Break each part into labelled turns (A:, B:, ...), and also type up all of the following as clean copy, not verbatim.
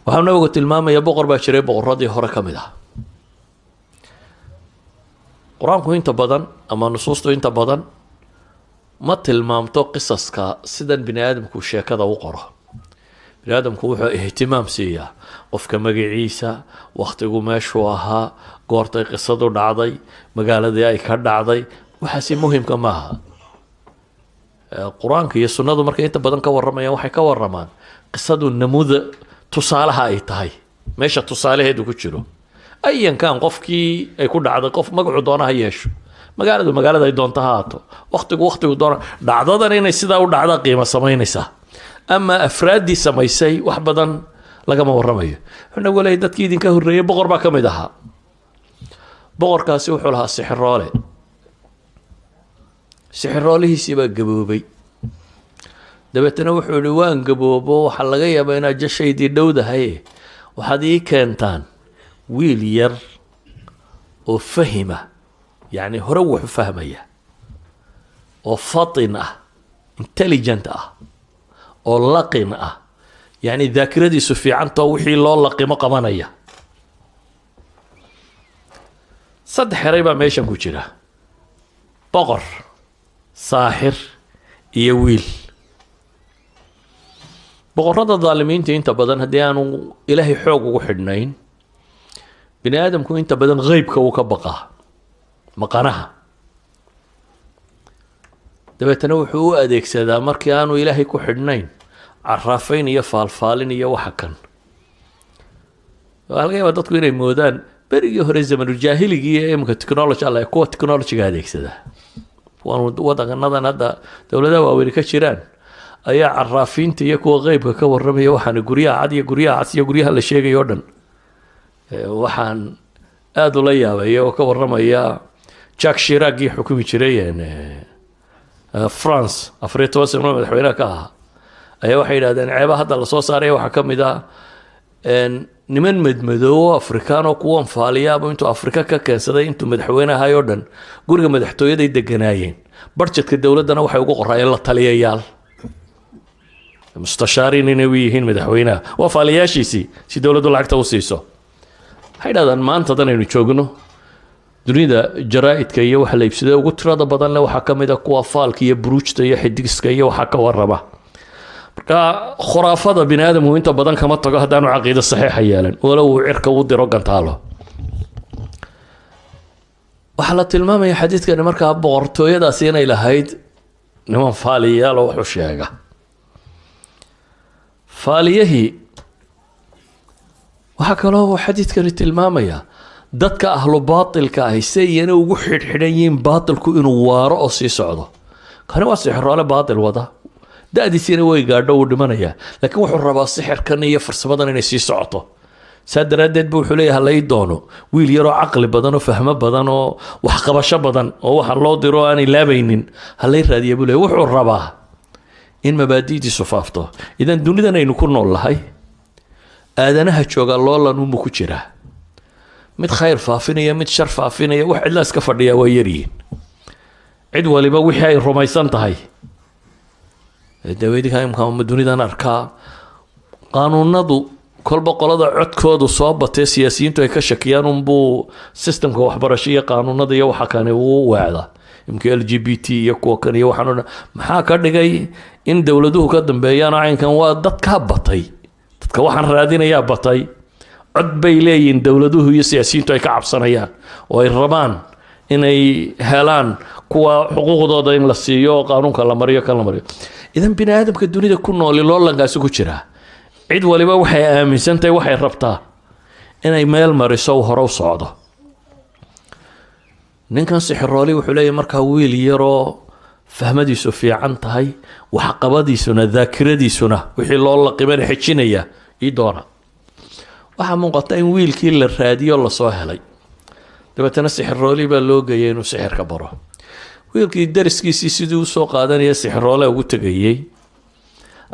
A: waxaa nabigu tilmaamaya boqor baa jiray boqoradii hore ka mid ah qur-aanku inta badan ama nusuustu inta badan ma tilmaamto qisaska sidan bini aadamku sheekada u qoro bini aadamku wuxuu ihtimaam siiyaa qofka magaciisa waqtigu meeshuu ahaa goortay qisadu dhacday magaaladii ay ka dhacday waxaasi muhimka maaha qur-aanka iyo sunnadu markay inta badan ka warramayaan waxay ka warramaan qisadu namuda tusaalaha ay tahay meesha tusaalaheedu ku jiro ayan kan qofkii ay ku dhacday qof magacu doona ha yeesho magaalada ay doonto ha haato waqtigu doona dhacdadan inay sidaa u dhacda qiimo samaynaysaa ama afraaddii samaysay wax badan lagama warramayo wuxuuna waleeyay dadkii idinka horreeyay boqor baa ka mid ahaa boqorkaasi wuxuu lahaa sixiroolihiisii baa gaboobay dabeetana wuxuu ihi waan gaboobo waxaa laga yaabaa inaad jashaydii dhowdahay waxaad ii keentaan wiil yar oo fahima yacni hore wuxu fahmaya oo fatin ah intelligent ah oo laqin ah yacni daakiradiisu fiicantao wixii loo laqimo qabanaya saddex eray baa meeshan ku jira boqor saaxir iyo wiil boqorrada daalimiinta inta badan haddii aanu ilaahay xoog ugu xidhnayn bini aadamku inta badan qeybka uu ka baqaa maqanaha dabeetana wuxuu u adeegsadaa markii aanu ilaahay ku xidhnayn caraafayn iyo faalfaalin iyo waxa kan waxaa laga yaabaa dadku inay moodaan berigii hore zamanuljaahiligii iyo imika technology alla kuwa technologyga adeegsadaa kuwan wadanadan hadda dowladaha waaweyni ka jiraan ayaa caraafiinta iyo kuwa qeybka ka warramaya waxaana guryaha cad iyo guryaha cas iyo guryaha la sheegayo o dhan waxaan aada ula yaabaya oo ka warramaya jack shiragii xukumi jiray france 14 sano madaxweynaha ka ahaa ayaa waxay yidhahdeen ceebaha hadda lasoo saaraya waxaa ka mid ah niman madmadoobo afrikaanoo kuwan faaliyaaba intuu afrika ka keensaday intuu madaxweyne ahay oo dhan guriga madaxtooyaday deganaayeen barjedka dowladdana waxay ugu qoraayeen la taliyayaal mustashaariin inay u yihiin madaxweynaha waa faaliyaashiisii si dowladdu lacagta u siiso waxay dhahdaan maantadan aynu joogno dunida jaraa-idka iyo waxa la iibsaday ugu tirada badan le waxaa ka mid a kuwa faalka iyo buruujta iyo xidigiska iyo waxaa ka warrama marka khuraafada bini aadamku inta badan kama tago haddaanu caqiido saxiixa yeelan walow uu cirka u diro gantaalo waxaa la tilmaamaya xadiidkani markaa boqortooyadaasi inay lahayd niman faaliyayaal oo wuxuu sheega faaliyahii waxaa kaloo uu xadiidkani tilmaamaya dadka ahlu baatilka ahi si iyana ugu xidhxidhan yihiin baatilku inuu waaro oo sii socdo kani waa sixiroole baatil wada da-diisiina way gaadho uu dhimanayaa laakiin wuxuu rabaa sixirkan iyo farsamadan inay sii socoto saa daraaddeed bu wuxuu leeyahay halay doono wiil yaroo caqli badan oo fahmo badan oo waxqabasho badan oo waxa loo diro aanay laabaynin halay raadiya buu leeyahay wuxuu rabaa in mabaadi'diisu faafto idan dunidan aynu ku nool lahay aadanaha jooga loolan unbu ku jiraa mid khayr faafinaya mid shar faafinaya wax cidla iska fadhiya waa yaryihiin cid waliba wixii ay rumaysan tahay daweydika imka dunidan arkaa qaanuunadu kolba qolada codkoodu soo batee siyaasiyiintu ay ka shakiyaan unbuu systemka waxbarasho iyo qaanuunada iyo waxa kani uu weecda imka LGBT iyo kuwa kan iyo waxaan odhan maxaa ka dhigay in dowladuhu ka dambeeyaan caynkan waa dadkaa batay dadka waxaan raadinayaa batay cod bay leeyihiin dowladuhu iyo siyaasiyiintu ay ka cabsanayaan oo ay rabaan inay helaan kuwa xuquuqdooda in la siiyo oo qaanuunka la mariyo kan la mariyo idan bini aadamka dunida ku nooli loolankaasi ku jiraa cid waliba waxay aaminsantahay waxay rabtaa inay meel mariso hore u socdo ninkan sixirooli wuxuu leeyahay markaa wiil yaroo fahmadiisu fiican tahay waxqabadiisuna daakiradiisuna wixii loo laqimana xejinaya ii doona waxaa muuqata in wiilkii la raadiyo lasoo helay dabeetana sixirooli baa loo geeyay inuu sixirka baro wiilkii dariskiisii sidii usoo qaadanaya sixiroole ugu tegayey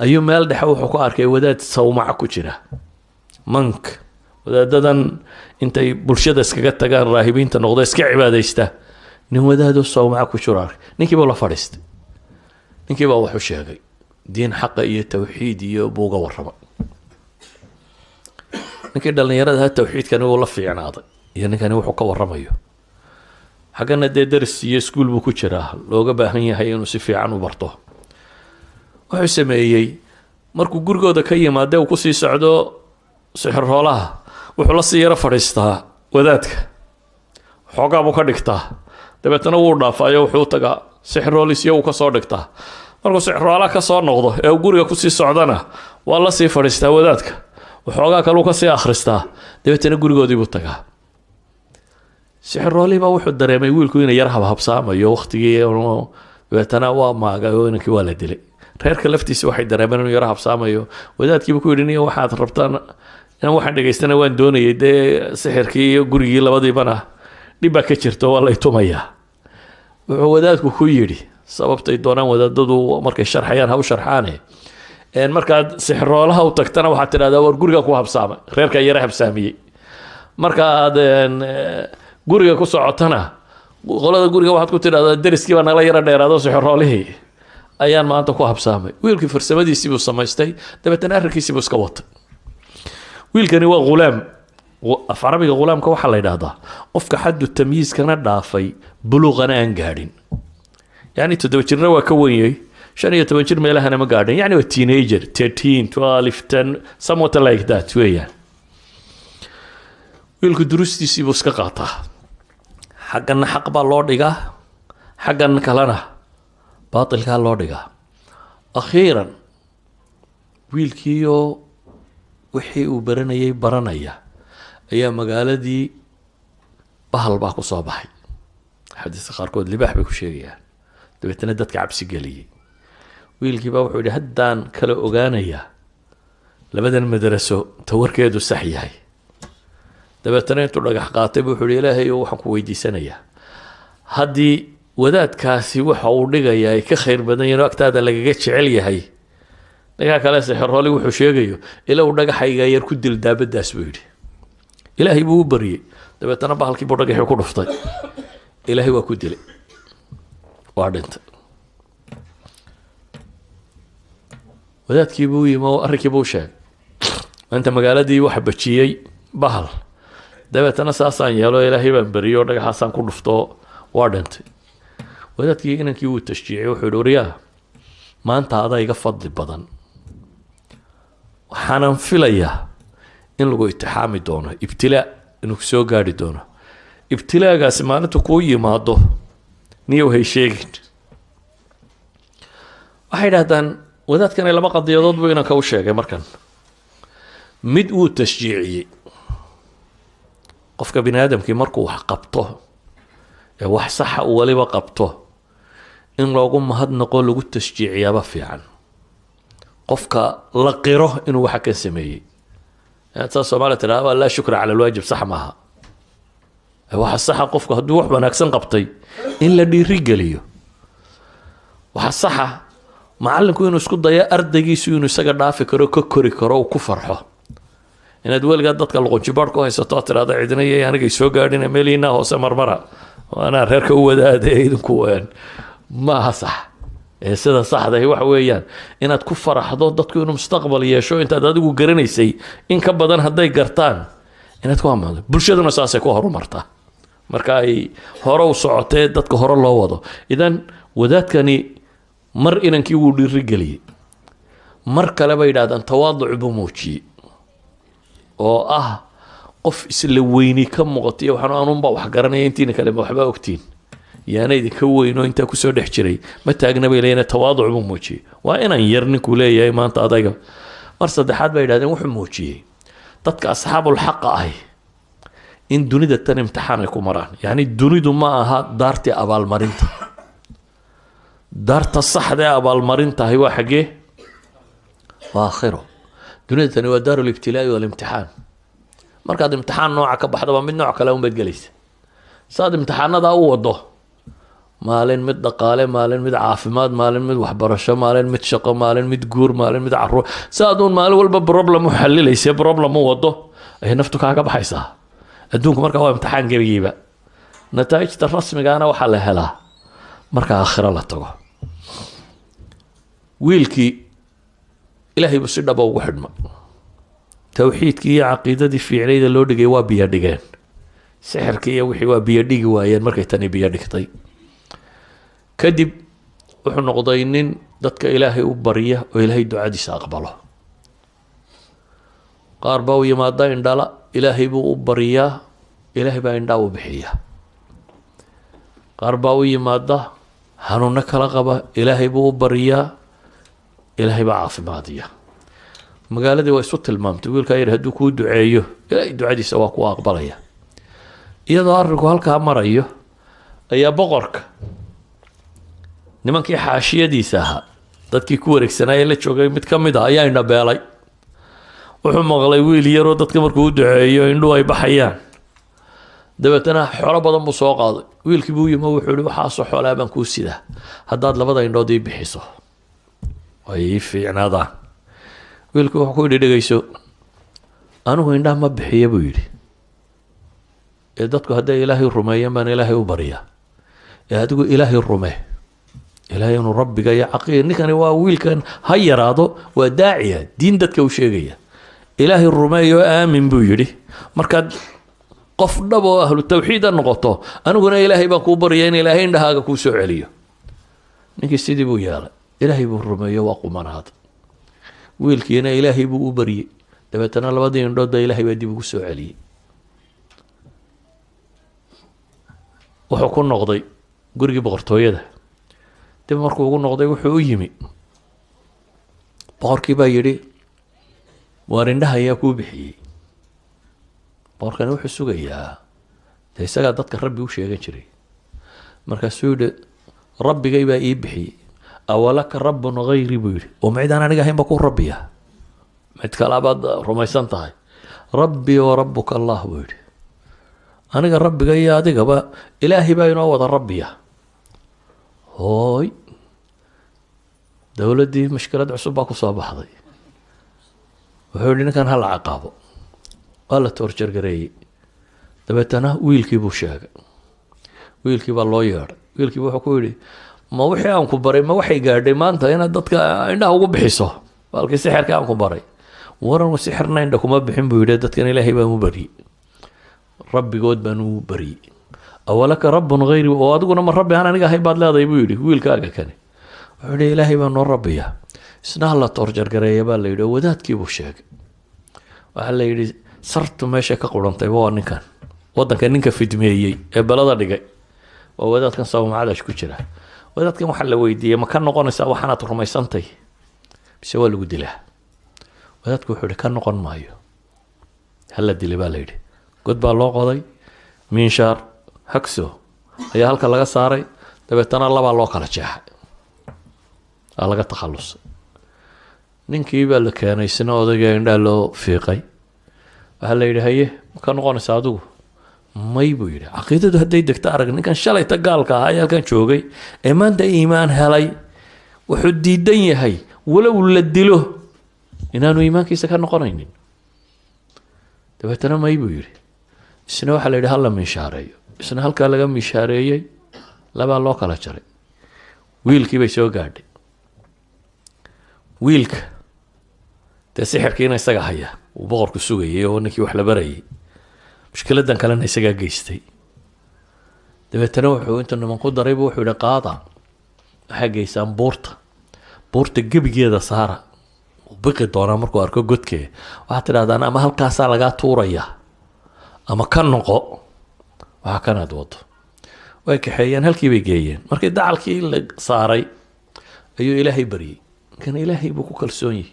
A: ayuu meel dhexe wuxuu ku arkay wadaad sawmaca ku jira mank wadaadadan intay bulshada iskaga tagaan raahibiinta noqdo iska cibaadaysta nin wadaado sawmaca ku jiro arkay ninkiiba la fadhiistay ninkiiba wuxuu sheegay diin xaqa iyo tawxiid iyo buuga warraba ninkii dhallinyarada tawxiidkani wuu la fiicnaaday iyo ninkani wuxuu ka warramayo xaggana dee daris iyo iskuul buu ku jiraa looga baahan yahay inuu si fiican u barto wuxuu sameeyey markuu gurigooda ka yimaadee uu kusii socdo sixirroolaha wuxuu la sii yaro fadhiistaa wadaadka xoogaa buu ka dhigtaa dabeetana wuu dhaafaayo wuxuu tagaa sixirrooliisyo uu ka soo dhigtaa markuu sixirroolaha ka soo noqdo ee uu guriga kusii socdana waa la sii fadhiistaa wadaadka waxoogaa kaleu kasii akhristaa dabeetana gurigoodii buu tagaa sixirroolihii baa wuxuu dareemay wiilku inay yar habhabsaamayo waqtigii dabeetana waa maagay oo inankii waa la dilay reerka laftiisa waxay dareemeen inuu yar habsaamayo wadaadkiiba ku yidhi niyo waxaad rabtaan inaan waxaan dhegaystana waan doonayay dee sixirkii iyo gurigii labadiibana dhib baa ka jirto waa lay tumayaa wuxuu wadaadku ku yidhi sababtay doonaan wadaadadu markay sharxayaan ha u sharxaane markaad sixirroolaha u tagtana waxaad tidhahdaa war guriga ku habsaamay reerkaa yara habsaamiyey markaad guriga ku socotana qolada guriga waxaad ku tidhahdaa deriskii baa nala yara dheeraado sixirroolihii ayaan maanta ku habsaamay wiilkii farsamadiisii buu samaystay dabeetana arrinkiisii buu iska watay wiilkani waa ghulaam af carabiga ghulaamka waxaa la yidhaahdaa qofka xaddu tamyiiskana dhaafay buluuqana aan gaadhin yacni 7 jirna waa ka wenyay 15 jir meelahana ma gaadhin yacni waa teenager 13 12 10 somewhat like that weeyaan wiilku durustiisii buu iska qaataa xaggana xaq baa loo dhigaa xaggan kalena baatilkaa loo dhigaa akhiiran wiilkiioo wixii uu baranayay baranaya ayaa magaaladii bahal baa ku soo baxay xadiiska qaarkood libaax bay ku sheegayaan dabeetana dadka cabsi geliyey wiilkii baa wuxuu yidhi haddaan kala ogaanayaa labadan madraso tawarkeedu sax yahay dabeetana intuu dhagax qaatay buu wuxuu yidhi ilaahay waxaan ku weydiisanayaa haddii wadaadkaasi waxa uu dhigayaa ay ka khayr badan yihiin oo agtaada lagaga jecel yahay ninkaa kale sixirrooli wuxuu sheegayo ilaa uu dhagaxayga yar ku dil daabadaas buu yidhi ilaahay buu u baryey dabeetana bahalkii buu dhagaxii ku dhuftay ilaahay waa ku dilay waa dhintay wadaadkii buu yimi oo arrinkii buu sheegay maanta magaaladii waxa bajiyey bahal dabeetana saasaan yeelo ilaahay baan bariyey oo dhagaxaasaan ku dhufto waa dhintay wadaadkii inankii wuu tashjiicay wuxuu yidhi waryaa maanta adaa iga fadli badan waxaanan filayaa in lagu itixaami doono ibtilaa inuu soo gaadhi doono ibtilaagaasi maalinta kuu yimaado niyow hay sheegin waxay idhahdaan wadaadkani 2 qadiyadood buu inanka u sheegay markan mid wuu tashjiiciyey qofka bini aadamkii markuu wax qabto ee wax saxa uu waliba qabto in loogu mahadnaqo lagu tashjiiciyaaba fiican qofka la qiro inuu waxa ka sameeyey taas Soomaaliya tiraahdo laa shukra cala alwaajib sax maaha waxa saxa qofku hadduu wax wanaagsan qabtay in la dhiirigeliyo waxa saxa macallinku inuu isku dayo ardaygiisu inuu isaga dhaafi karo ka kori karo oo ku farxo inaad weligaa dadka luqunjibaadh ku haysato tiraahdo cidina iyo aniga soo gaadhina meeliina hoose marmara waana reerka u wadaadee idinku maaha sax sida saxda ah waxa weeyaan inaad ku faraxdo dadku inuu mustaqbal yeesho intaad adigu garanaysay in ka badan hadday gartaan inaad ku amaado bulshaduna saasay ku horumartaa marka ay hore u socotee dadka hore loo wado idan wadaadkani mar inankii wuu dhiirigeliyey mar kale bay yidhahdaan tawaaduc buu muujiyey oo ah qof isla weyni ka muuqatay waxaan aanunba wax garanaya intiina kale waxba ogtiin yaana idinka weyn oo intaa kusoo dhex jiray ma taagna bay leeyihiin tawaaduc buu muujiyey waa inaan yar ninkuu leeyahay maanta adayga mar saddexaad bay yidhahdeen wuxuu muujiyey dadka asxaabul xaqa ahi in dunida tan imtixaan ay ku maraan yacni dunidu ma aha daartii abaalmarinta daarta saxda ee abaalmarintahay waa xaggee waa aakhiro dunida tani waa daaru libtilaa'i walimtixaan markaad imtixaan nooca ka baxdaba mid nooc kale unbaad gelaysa saad imtixaanadaa u wado maalin mid dhaqaale maalin mid caafimaad maalin mid waxbarasho maalin mid shaqo maalin mid guur maalin mid caruur saaduun maalin walba problem u xalilaysa problem u wado ay naftu kaaga baxaysaa adduunku markaa waa imtixaan gebigiiba nataa'ijta rasmigaana waxaa la helaa marka aakhiro la tago wiilkii ilaahay buu si dhaba ugu xidhmay tawxiidkii iyo caqiidadii fiicnayda loo dhigay waa biyo dhigeen sixirkii iyo wixii waa biyo dhigi waayeen markay tani biyo dhigtay kadib wuxuu noqday nin dadka ilaahay u barya oo ilaahay ducadiisa aqbalo qaar baa u yimaada indhala ilaahay buu u baryaa ilaahay baa indhaa u bixiya qaar baa u yimaada xanuuno kala qaba ilaahay buu u baryaa ilaahay baa caafimaadiya magaaladii waa isu tilmaamtay wiilkaa yar hadduu kuu duceeyo ilaahay ducadiisa waa ku aqbalaya iyadoo arrinku halkaa marayo ayaa boqorka nimankii xaashiyadiisa ahaa dadkii ku wareegsanaaye la joogay mid ka mid ah ayaa indhabeelay wuxuu maqlay wiil yaroo dadka markuu u duceeyo indhuhu ay baxayaan dabeetana xoolo badan buu soo qaaday wiilkii buu yimo wuxuu ihi waxaasoo xoolaa baan kuu sidaa haddaad labada indhood ii bixiso way ii fiicnaadaan wiilkii wuxuu ku yidhi dhegeyso anigu indhaha ma bixiya buu yidhi ee dadku hadday ilaahay rumeeyaan baan ilaahay u baryaa ee adigu ilaahay rumee ilaahay inuu rabbiga iyo caqiida ninkani waa wiilkan ha yaraado waa daaciya diin dadka u sheegaya ilaahay rumeeyo aamin buu yidhi markaad qof dhab oo ahlu tawxiid noqoto aniguna ilaahay baan kuu baryaa in ilaahay indhahaaga kuu soo celiyo ninkii sidii buu yeelay ilaahay buu rumeeyo waa qumanaad wiilkiina ilaahay buu u baryey dabeetana labadii indhood baa ilaahay baa dib ugu soo celiyey wuxuu ku noqday gurigii boqortooyada dib markuu ugu noqday wuxuu u yimi boqorkii baa yidhi waar indhaha ayaa kuu bixiyey boqorkani wuxuu sugayaa dee isagaa dadka rabbi u sheegan jiray markaasuu yidhi rabbigay baa ii bixiyey awalaka rabbun hayri buu yidhi oo macidaan aniga ahayn ba ku rabbiya mid kalaabaad rumaysan tahay rabbii wa rabbuka allah buu yidhi aniga rabbiga iyo adigaba ilaahay baa inoo wada rabbiya hooy dowladdii mashkilad cusub baa ku soo baxday wuxuu yidhi ninkan ha la caqaabo waa la toorjargareeyey dabeetana wiilkii buu sheegay wiilkii baa loo yeedhay wiilkii wuxuu ku yidhi ma wixii aan ku baray ma waxay gaadhay maanta inaad dadka indhaha ugu bixiso baalkii sixirka aan ku baray waran sixirna indha kuma bixin buu yidhi dadkan ilaahay baan u baryey rabbigood baan u baryey awalaka rabbun hayri oo adiguna ma rabbi aan aniga ahayn baad leedahay buu yidhi wiilkaaga kani wuxuu yidhi ilaahay baa noo rabbiya isna ha la toorjargareeya baa la yidhi oo wadaadkii buu sheegay waxaa la yidhi sartu meesha ka qurantayba waa ninkan waddanka ninka fidmeeyey ee balada dhigay waa wadaadkan sawmacadash ku jira wadaadkan waxaa la weydiiyey ma ka noqonaysaa waxaanaad rumaysantay mise waa lagu dilaa wadaadku wuxuu yidhi ka noqon maayo hala dilay baa la yidhi god baa loo qoday miinshaar hagso ayaa halka laga saaray dabeetana labaa loo kala jeexay aa laga takhalusay ninkii baa la keenay isna odayga indhaha loo fiiqay waxaa la yidhi haye ma ka noqonaysa adigu may buu yidhi caqiidadu hadday degto arag ninkan shalayta gaalka ahaa ee halkan joogay ee maanta iimaan helay wuxuu diidan yahay walow la dilo inaanu iimaankiisa ka noqonaynin dabeetana may buu yidhi isna waxaa la yidhi hala miishaareeyo isna halkaa laga miishaareeyey labaa loo kala jaray wiilkii bay soo gaadhay wiilka dee sixirkiina isaga haya uu boqorku sugayay oo ninkii wax la barayay mushkiladan kalena isagaa geystay dabeetana wuxuu intuu niman ku daraybu wuxuu yidhi qaada waxaa geysaan buurta gebigeeda saara uu biqi doonaa markuu arko godkee waxaad tidhahdaan ama halkaasaa lagaa tuuraya ama ka noqo waxaa kanaad wado way kaxeeyeen halkii bay geeyeen markii dacalkii la saaray ayuu ilaahay baryey kan ilaahay buu ku kalsoon yahay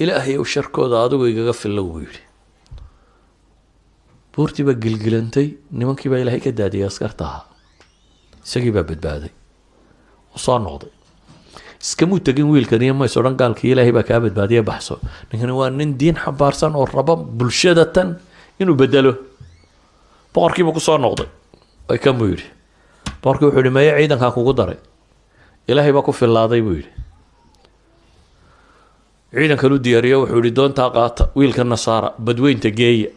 A: ilaahay ou sharkooda adigu igaga fillow buu yidhi buurtii baa gilgilantay nimankii baa ilaahay ka daadiyay askarta ahaa isagii baa badbaaday u soo noqday iskamuu tegin wiilkan iyo mays odhan gaalkii ilaahay baa kaa badbaadiya baxso ninkani waa nin diin xambaarsan oo raba bulshada tan inuu bedelo boqorkiibuu ku soo noqday way kan buu yidhi boqorkii wuxuu yidhi meye ciidankan kugu daray ilaahay baa ku fillaaday buu yidhi ciidankan u diyaariyo wuxuu yidhi doontaa qaata wiilka nasaara badweynta geeya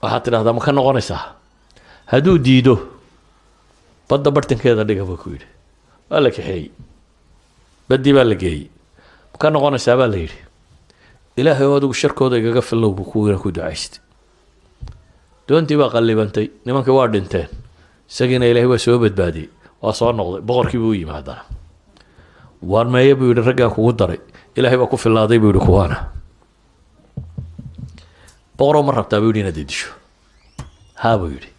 A: waxaad tidhahdaa ma ka noqonaysaa hadduu diido badda bartankeeda dhiga buu ku yidhi waa la kaxeeyey baddii baa la geeyey ma ka noqonaysaa baa la yidhi ilaahay oo adigu sharkooda igaga fillow buu kuwiina ku ducaystay doontii baa qallibantay nimankii waa dhinteen isagiina ilaahay waa soo badbaadiyey waa soo noqday boqorkii buu u yimi haddana waar meeye buu yidhi raggaan kugu daray ilaahay baa ku fillaaday buu yidhi kuwaana boqoroo ma rabtaa buu yidhi inaad i disho haa buu yidhi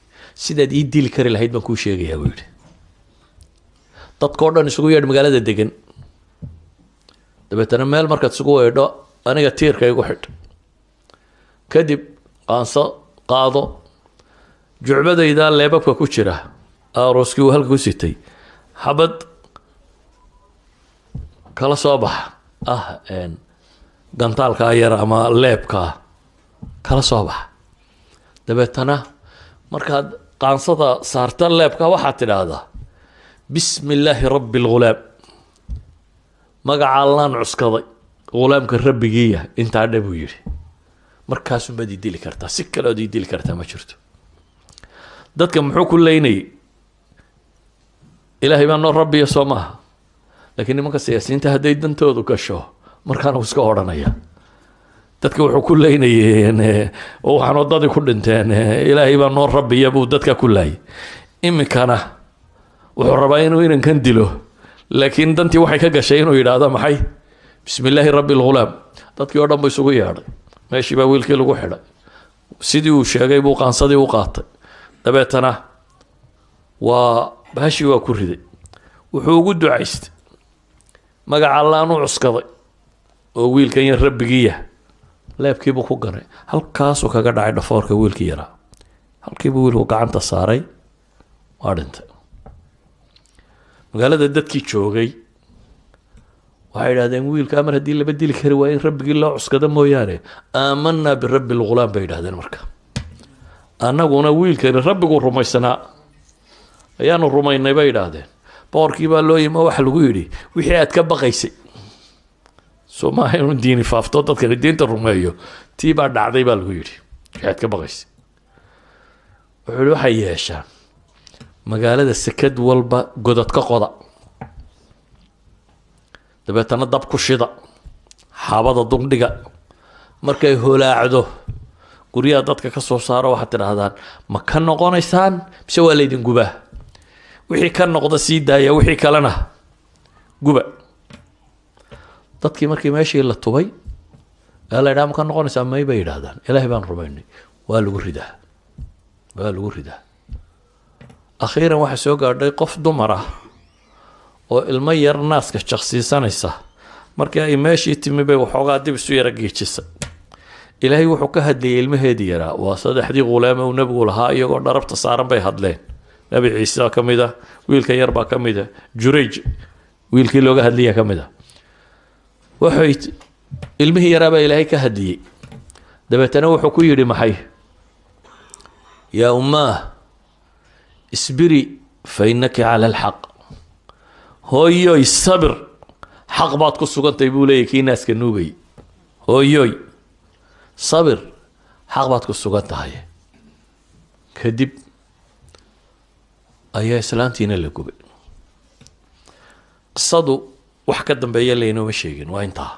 A: sidaad ii dili kari lahayd baan kuu sheegayaa buu yidhi dadkao dhan isugu yeedh magaalada degan dabeetana meel markaad isugu weedho aniga tiirka igu xidh kadib qaanso qaado jucbadaydaa leebabka ku jira arooskii uu halka ku sitay xabad kala soo baxa gantaalkaa yar ama leebkaa kala soo baxa dabeetana markaad qaansada saarta leebka waxaad tidhaahdaa bismi illaahi rabbi lghulaam magaca allaan cuskaday ghulaamka rabbigiiya intaa dhe buu yidhi markaasunbaad ii dili kartaa si kale ood ii dili kartaa ma jirto dadka muxuu ku leynayay ilaahay baa noo rabbiya soo maaha laakiin nimanka siyaasiyiinta hadday dantoodu gasho markaana uu iska odhanaya dadka wuxuu ku leynayeen waxaan wadadii ku dhinteen ilaahay baa noo rabbiya buu dadka ku laayay iminkana wuxuu rabaa inuu inankan dilo laakiin dantii waxay ka gashay inuu yidhaahdo maxay bismi illaahi rabbi lghulaam dadkii oo dhan buu isugu yeedhay meeshii baa wiilkii lagu xidhay sidii uu sheegay buu qaansadii u qaatay dabeetana waa bahashii waa ku riday wuxuu ugu ducaystay magaca allaan u cuskaday oo wiilkan yar rabbigiiya leebkiibuu ku ganay halkaasuu kaga dhacay dhafoorka wiilkii yaraa halkiibuu wiilku gacanta saaray waa dhintay magaalada dadkii joogay waxay idhahdeen wiilkaa mar haddii laba dili kari waa in rabbigii loo cuskado mooyaane aamanaa birabbi lghulaam bay idhahdeen marka annaguna wiilkani rabbiguu rumaysanaa ayaanu rumaynay bay idhaahdeen boqorkii baa loo yimi oo waxa lagu yidhi wixii aad ka baqaysay soo maaha inuu diini faafto dadkani diinta rumeeyo tii baa dhacday baa lagu yidhi wixii aad ka baqaysay wuxuu yihi waxay yeeshaan magaalada sekad walba godad ka qoda dabeetana dab ku shida xaabada dundhiga markay holaacdo guryaha dadka ka soo saaro waxaad tidhaahdaan ma ka noqonaysaan mise waa laydin gubaa wixii ka noqda sii daaya wixii kalena guba dadkii markii meeshii la tubay ee la yidhaha ma ka noqonaysaa may bay yidhaahdaan ilaahay baan rumaynay waa lagu ridaa akhiiran waxaa soo gaadhay qof dumar ah oo ilmo yar naaska jaqsiisanaysa markii ay meeshii timi bay waxoogaa dib isu yara geejisay ilaahay wuxuu ka hadlayay ilmaheedii yaraa waa 3 ghulaam uu nabigu lahaa iyagoo dharabta saaran bay hadleen nabi ciise ka mid ah wiilka yar baa ka mid ah Jurayj wiilkii looga hadlayay ka mid ah waxay ilmihii yaraa baa ilaahay ka hadlayay dabeetana wuxuu ku yidhi maxay yaa ummaa isbiri fa innaki cala alxaq hooyoy sabir xaq baad ku sugantay buu leeyahy kii naaska nuugay hooyoy sabir xaq baad ku sugan tahay kadib ayaa islaantiina la gubay qisadu wax ka dambeeya laynooma sheegin waa intaa